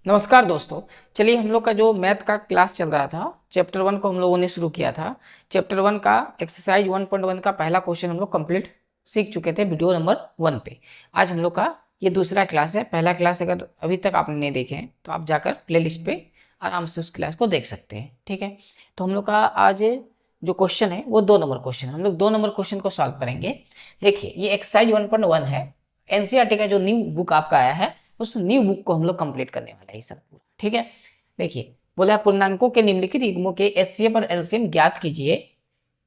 नमस्कार दोस्तों। चलिए, हम लोग का जो मैथ का क्लास चल रहा था, चैप्टर 1 को हम लोगों ने शुरू किया था। चैप्टर 1 का एक्सरसाइज 1.1 का पहला क्वेश्चन हम लोग कंप्लीट सीख चुके थे वीडियो नंबर 1 पे। आज हम लोग का ये दूसरा क्लास है। पहला क्लास अगर अभी तक आपने नहीं देखे हैं तो आप जाकर प्लेलिस्ट पे आराम से उस क्लास को देख सकते हैं। ठीक है, तो हम लोग का आज जो क्वेश्चन है वो 2 नंबर क्वेश्चन है। हम लोग 2 नंबर क्वेश्चन को सॉल्व करेंगे। देखिए, ये एक्सरसाइज 1.1 है। एनसीईआरटी का जो न्यू बुक आपका आया है उस न्यू बुक को हम लोग कंप्लीट करने वाले हैं सब। ठीक है, देखिए बोला पूर्णांकों के निम्नलिखित युग्मों के एचसीएफ और एलसीएम ज्ञात कीजिए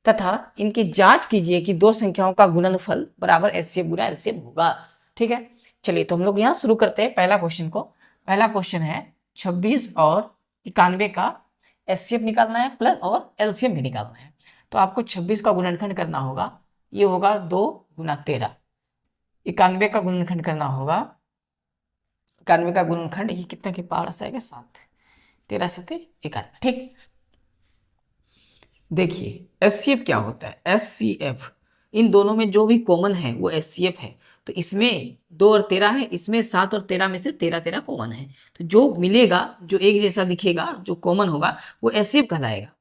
तथा इनकी जांच कीजिए कि दो संख्याओं का गुणनफल बराबर एचसीएफ गुना एलसीएम होगा। ठीक है, चलिए तो हम लोग यहाँ शुरू करते हैं पहला क्वेश्चन को। पहला क्वेश्चन है 26 और 91 का एचसीएफ निकालना है प्लस और एलसीएम भी निकालना है। तो आपको 26 का गुणनखंड करना होगा, ये होगा 2 गुना 13। 91 का गुणनखंड करना होगा, 91 का गुणनखंड ये कितना के पास आएगा 7, 13 7 91। ठीक, देखिए एचसीएफ क्या होता है। एचसीएफ इन दोनों में जो भी कॉमन है वो एचसीएफ है। तो इसमें 2 और 13 है, इसमें 7 और 13 में से 13 13 कॉमन है। तो जो मिलेगा, जो एक जैसा दिखेगा, जो कॉमन होगा वो एचसीएफ कहलाएगा।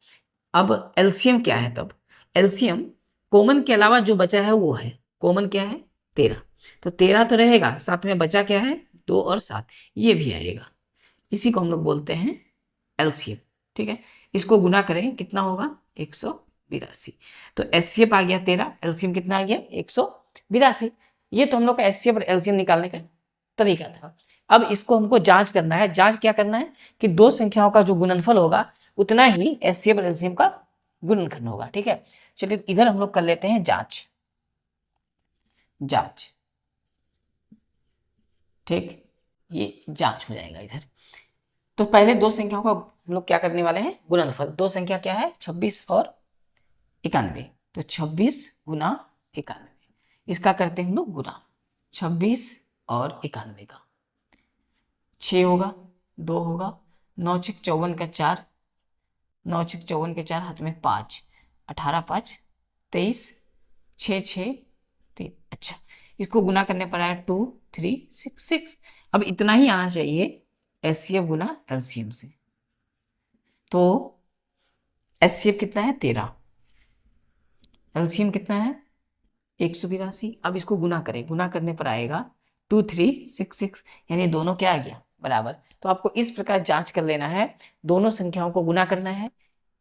अब एलसीएम क्या है, तब एलसीएम कॉमन के अलावा जो बचा है वो है। कॉमन क्या है 13, तो 13 तो रहेगा, साथ में बचा क्या है 2 और 7, ये भी आएगा। इसी को हम लोग बोलते हैं एलसीएम। ठीक है, इसको गुना करें कितना होगा 182। तो एचसीएफ आ गया 13, एलसीएम कितना आ गया 182। ये तो हम लोग का एचसीएफ और एलसीएम निकालने का तरीका था। अब इसको हमको जांच करना है। जांच क्या करना है कि दो संख्याओं का जो गुणनफल होगा उतना ही एचसीएफ और एलसीएम का गुणनखंड होगा। ठीक है, चलिए इधर हम लोग कर लेते हैं जांच। जांच, ठीक, ये जांच हो जाएगा इधर। तो पहले दो संख्याओं का हम लोग क्या करने वाले हैं गुणनफल। दो संख्या क्या है 26 और 91। तो 26 गुना 91, इसका करते हैं हम लोग गुना। 26 और 91 का 6 होगा, 2 होगा, 9 6 54 का 4, 9 6 54 के 4 हाथ में 5, 18 5 23, 6 6 3। अच्छा, इसको गुना करने पर आया 2 3 6 6। अब इतना ही आना चाहिए एचसीएफ गुना एलसीएम से। तो एचसीएफ कितना है 13, एलसीएम कितना है 182। अब इसको गुना करें, गुना करने पर आएगा 2 3 6 6, यानी दोनों क्या आ गया बराबर। तो आपको इस प्रकार जांच कर लेना है, दोनों संख्याओं को गुना करना है,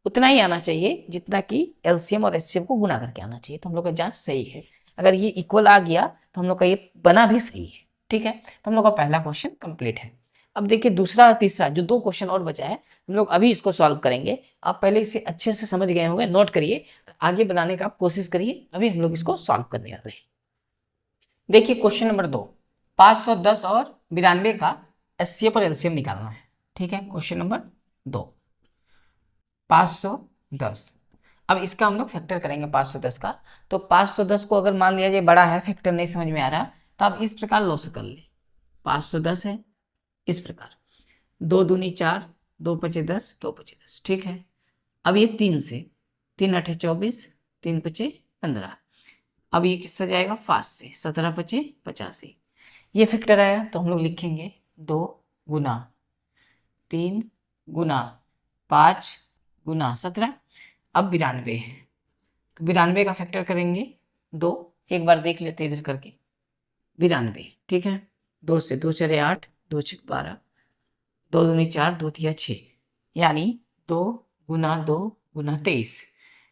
उतना ही आना चाहिए जितना कि एलसीएम और एचसीएफ को गुना करके आना चाहिए। तो हम लोग का जांच सही है। अगर ये इक्वल आ गया तो हम लोग का ये बना भी सही है। ठीक है, तो हम लोग का पहला क्वेश्चन कंप्लीट है। अब देखिए दूसरा और तीसरा जो 2 क्वेश्चन और बचा है हम लोग अभी इसको सॉल्व करेंगे। आप पहले इसे अच्छे से समझ गए होंगे, नोट करिए, आगे बनाने का आप कोशिश करिए। अभी हम लोग इसको सॉल्व करने वाले हैं। देखिए क्वेश्चन नंबर 2, 510 और 92 का एचसीएफ और एलसीएम निकालना है। ठीक है, क्वेश्चन नंबर 2, 510। अब इसका हम लोग फैक्टर करेंगे 510 का। तो 510 को अगर मान लिया जाए बड़ा है, फैक्टर नहीं समझ में आ रहा, तो आप इस प्रकार लॉस कर ले। 510 है इस प्रकार, 2 दूनी 4, 2 पचे 10, 2 पचे 10। ठीक है, अब ये 3 से, 3 अठे 24, 3 पचे 15। अब ये किससे जाएगा 5 से, 17 पचे 85। ये फैक्टर आया तो हम लोग लिखेंगे 2 गुना 3 गुना 5 गुना 17। अब 92 है, तो 92 का फैक्टर करेंगे 2। एक बार देख लेते इधर करके 92। ठीक है, 2 से 2 चले 8, 2 6 12, 2 दूनी 4, 2 तिया 6, यानी 2 गुना 2 गुना 23।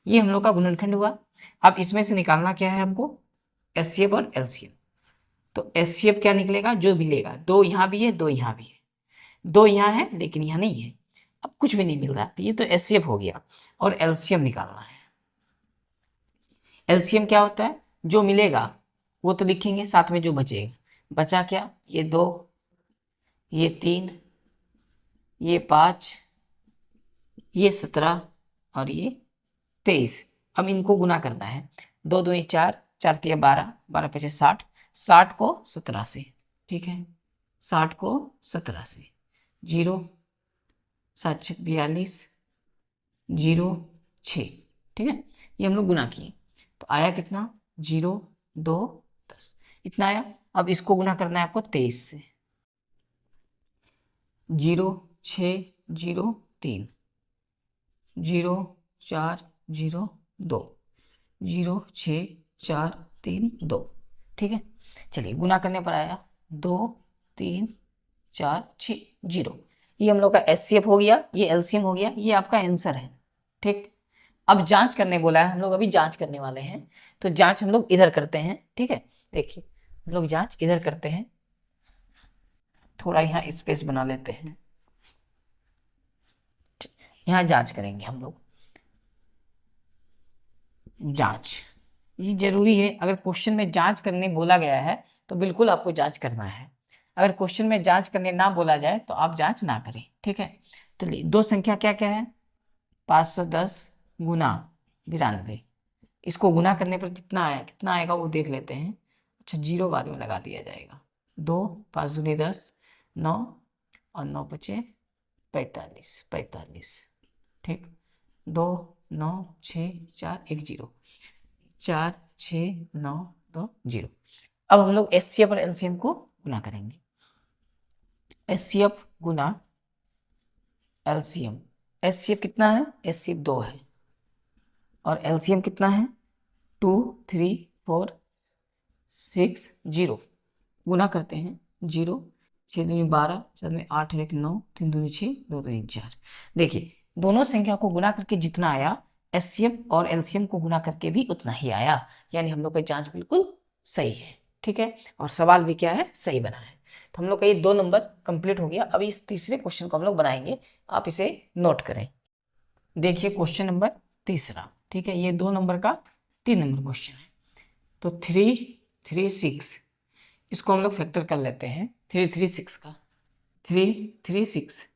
ये हम लोग का गुणनखंड हुआ। अब इसमें से निकालना क्या है हमको एचसीएफ और एलसीएम। तो एचसीएफ क्या निकलेगा, जो मिलेगा, 2 यहाँ भी है 2 यहाँ भी है, 2 यहाँ है लेकिन यहाँ नहीं है, अब कुछ भी नहीं मिल रहा, तो ये तो एचसीएफ हो गया। और एलसीएम निकालना है। एलसीएम क्या होता है, जो मिलेगा वो तो लिखेंगे, साथ में जो बचेगा, बचा क्या, ये 2, ये 3, ये 5, ये 17 और ये 23। अब इनको गुना करना है, 2 दूनी 4, 4 तिया 12, 12 पचे 60, 60 को 17 से। ठीक है, 60 को 17 से, 0 7 6 42, 0 6। ठीक है, ये हम लोग गुना किए तो आया कितना 0 2 10, इतना आया। अब इसको गुना करना है आपको 23 से। 0 6 0 3 0 4 0 2 0 6 4 3 2। ठीक है, चलिए गुना करने पर आया 2 3 4 6 0। ये हम लोग का एचसीएफ हो गया, ये एलसीएम हो गया, ये आपका आंसर है। ठीक, अब जांच करने बोला है, हम लोग अभी जांच करने वाले हैं। तो जांच हम लोग इधर करते हैं। ठीक है, देखिए हम लोग जांच इधर करते हैं, थोड़ा यहाँ स्पेस बना लेते हैं, यहाँ जांच करेंगे हम लोग। जांच ये जरूरी है, अगर क्वेश्चन में जांच करने बोला गया है तो बिल्कुल आपको जांच करना है। अगर क्वेश्चन में जांच करने ना बोला जाए तो आप जांच ना करें। ठीक है, चलिए दो संख्या क्या क्या है, 510 गुना 92। इसको गुना करने पर कितना आया, कितना आएगा वो देख लेते हैं। अच्छा, जीरो बाद में लगा दिया जाएगा। 2 5 दूनी 10, 9 और 9 5 45। ठीक, 2 9 6 4 1 0, 4 6 9 2 0। अब हम लोग एचसीएफ और एलसीएम को गुना करेंगे। एचसीएफ गुना एलसीएम, एचसीएफ कितना है, एचसीएफ 2 है, और एलसीएम कितना है 2 3 4 6 0। गुना करते हैं, 0 6 दूनी 12, 4 दूनी 8 1 9, 3 दूनी 6, 2 दूनी 4। देखिए दोनों संख्या को गुना करके जितना आया, एचसीएफ और एलसीएम को गुना करके भी उतना ही आया, यानी हम लोग का जांच बिल्कुल सही है। ठीक है, और सवाल भी क्या है, सही बना है। तो हम लोग का ये 2 नंबर कंप्लीट हो गया। अभी इस तीसरे क्वेश्चन को हम लोग बनाएंगे, आप इसे नोट करें। देखिए क्वेश्चन नंबर तीसरा। ठीक है, ये 2 नंबर का 3 नंबर क्वेश्चन है। तो 3 3 6, इसको हम लोग फैक्टर कर लेते हैं। 3 3 6 का 3 3 6,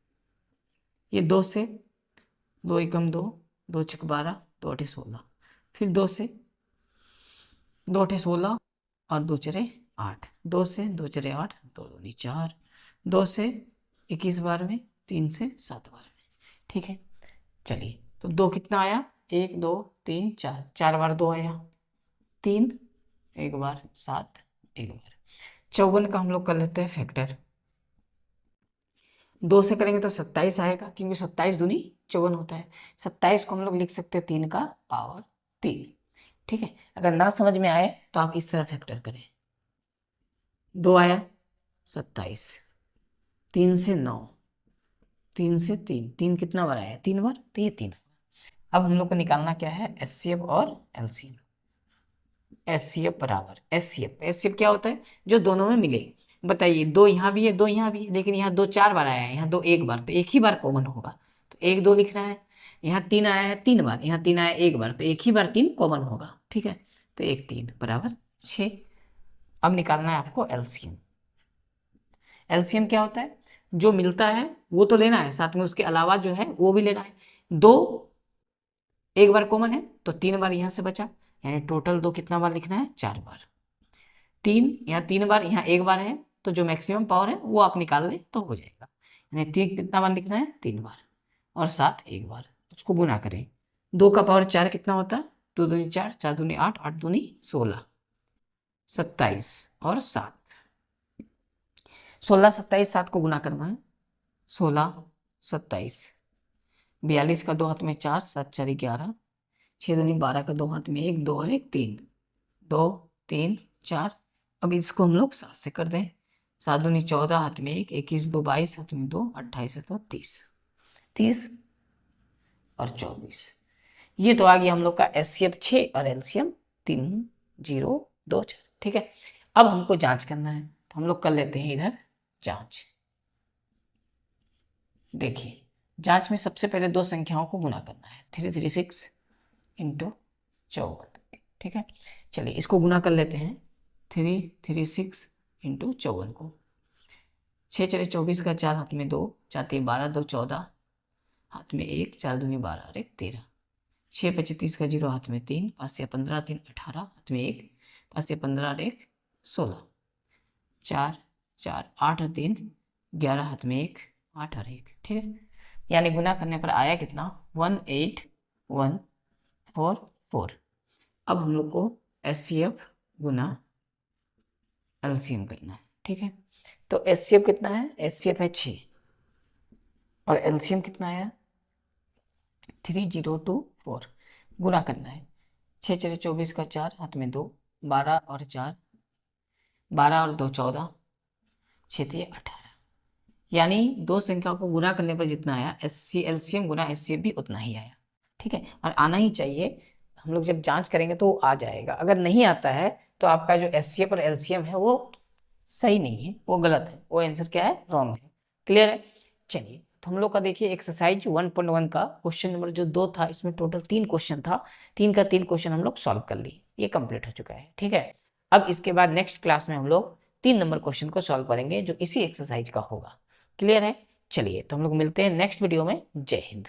ये 2 से 2 एकम 2, 2 छक 12, 2 अठे 16, फिर 2 से 2 अठे 16 और 2 चरे 8, 2 से 2 चरे 8, 2 दूनी 4, 2 से 21 बार में, 3 से 7 बार में। ठीक है, चलिए तो 2 कितना आया, 1 2 3 4, 4 बार 2 आया, 3 1 बार, 7 1 बार। 54 का हम लोग कर लेते हैं फैक्टर। 2 से करेंगे तो 27 आएगा, क्योंकि 27 दूनी 54 होता है। 27 को हम लोग लिख सकते हैं 3 का पावर 3। ठीक है, अगर ना समझ में आए तो आप इस तरह फैक्टर करें। 2 आया 27, 3 से 9, 3 से 3, 3 कितना बार आया, 3 बार, तो ये 3। अब हम लोग को निकालना क्या है, एचसीएफ और एलसीएम। एचसीएफ बराबर एचसीएफ, एचसीएफ क्या होता है, जो दोनों में मिले। बताइए 2 यहाँ भी है, 2 यहाँ भी है, लेकिन यहाँ 2 4 बार आया है, यहाँ 2 1 बार, तो एक ही बार कॉमन होगा, तो 1 2 लिख रहा है। यहाँ 3 आया है 3 बार, यहाँ 3 आया 1 बार, तो एक ही बार 3 कॉमन होगा। ठीक है, तो 1 3 बराबर 6। अब निकालना है आपको एलसीएम। एलसीएम क्या होता है, जो मिलता है वो तो लेना है, साथ में उसके अलावा जो है वो भी लेना है। 2 एक बार कॉमन है तो 3 बार यहाँ से बचा, यानी टोटल 2 कितना बार लिखना है, 4 बार। 3 यहाँ 3 बार, यहाँ 1 बार है, तो जो मैक्सिमम पावर है वो आप निकाल लें तो हो जाएगा। यानी 3 कितना बार लिखना है, 3 बार, और 7 1 बार। उसको गुना करें, 2 का पावर 4 कितना होता है, 2 दूनी 4, 4 दूनी 8, 8 दूनी 16, 27 और 7। 16 27 7 को गुना करना है, 16 27, 42 का 2 हाथ में 4, 7 4 11, 6 दूनी 12 का 2 हाथ में 1, 2 और 1 3, 2 3 4। अब इसको हम लोग 7 से कर दें, 7 दूनी 14, हाथ में 1, 21 2 22, हाथ में 2, 28 है तो 30, 30 और 24। ये तो आ गया हम लोग का एचसीएफ 6 और एलसीएम 3 0 2 4। ठीक है, अब हमको जांच करना है, तो हम लोग कर लेते हैं इधर जांच। देखिए जांच में सबसे पहले 2 संख्याओं को गुना करना है, 3 3 6 इंटू 54। ठीक है, चलिए इसको गुना कर लेते हैं, 3 3 6 इंटू 54 को। 6 चले 24 का 4, हाथ में 2, 4 3 12, 2 14, हाथ में 1, 4 दूनी 12 और 1 13, 6 25 30 का 0, हाथ में 3, 5 से 15, 3 18, हाथ में 1, 5 से 15 और 1 16, 4 4 8 और 3 11, हाथ में 1, 8 और 1। ठीक है, यानी गुना करने पर आया कितना, 18144। अब हम लोग को एचसीएफ गुना एलसीएम करना है। ठीक है, तो एचसीएफ कितना है, एचसीएफ है 6, और एलसीएम कितना आया 3024, गुना करना है 6 चले 24 का 4 हाथ में 2, 12 और 4, 12 और 2 14, 6 3 18, यानी दो संख्या को गुना करने पर जितना आया एलसीएम गुना एचसीएफ भी उतना ही आया। ठीक है, और आना ही चाहिए, हम लोग जब जांच करेंगे तो आ जाएगा। अगर नहीं आता है तो आपका जो एचसीएफ और एलसीएम है वो सही नहीं है, वो गलत है, वो आंसर क्या है, रॉन्ग है। क्लियर है। चलिए तो हम लोग का देखिए एक्सरसाइज 1.1 का क्वेश्चन नंबर जो 2 था, इसमें टोटल 3 क्वेश्चन था, 3 का 3 क्वेश्चन हम लोग सॉल्व कर लिए, ये कंप्लीट हो चुका है। ठीक है, अब इसके बाद नेक्स्ट क्लास में हम लोग 3 नंबर क्वेश्चन को सॉल्व करेंगे जो इसी एक्सरसाइज का होगा। क्लियर है। चलिए तो हम लोग मिलते हैं नेक्स्ट वीडियो में। जय हिंद।